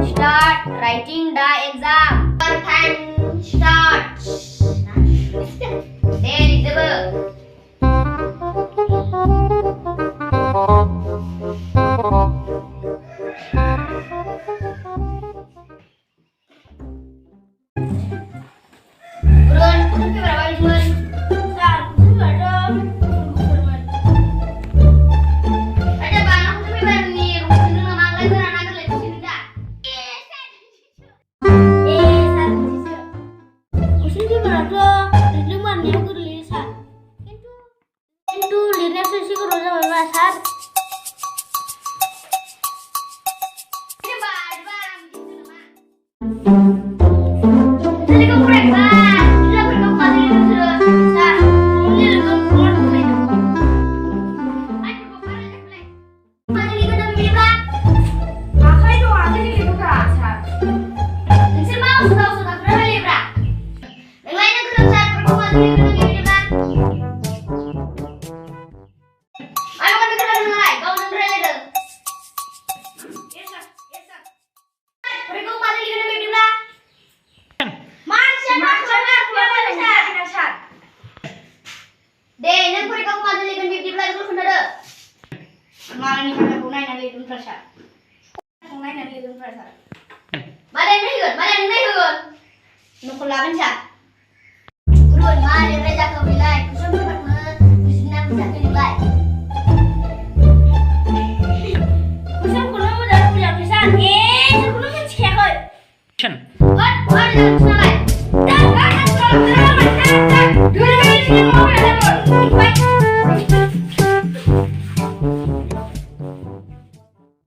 Start writing the exam. Time start. There is the book. Turun ke berapa turun? Satu ada. Ada banyak tapi baru nih rumus itu nama lagi anak lagi sini dah. Kusin berapa? Itu mana yang tulisan? Itu lihat sih kalau sama bahasa. Ini barang gitu mah. Jadi kamu reksa. What? What is